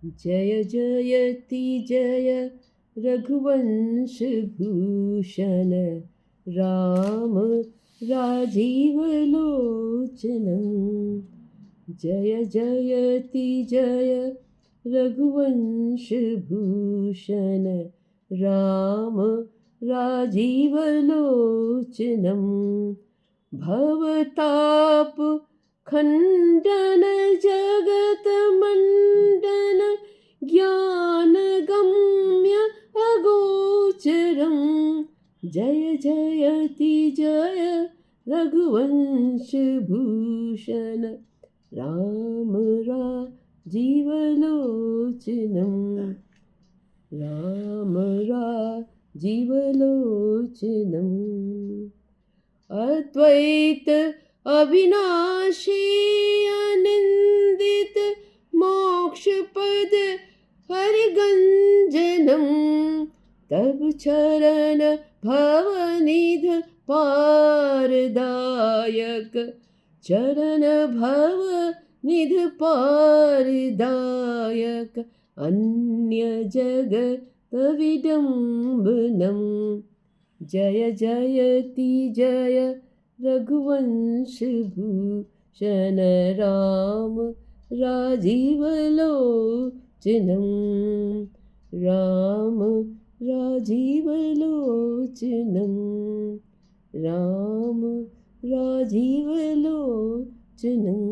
जय जयति जय रघुवंशभूषण राम राजीवलोचनं। जय जयति जय रघुवंशभूषण राम राजीवलोचनं। भवताप खण्डन जगतमण्डन ज्ञानगम्य अगोचरं। जय जयति जय रघुवंशभूषण राम राजीवलोचनं। राम राजीवलोचनम्। अद्वैत अविनाशी अनिंदित मोक्षपद हरिगंजनम। तब चरण भवनिध पारदायक चरण भवनिध पारदायक अन्य जगत विडम्बनम्। जय जयति जय रघुवंशभूषण राम राजीवलोचनं। राम राजीवलोचनं। राम राजीवलोचनं।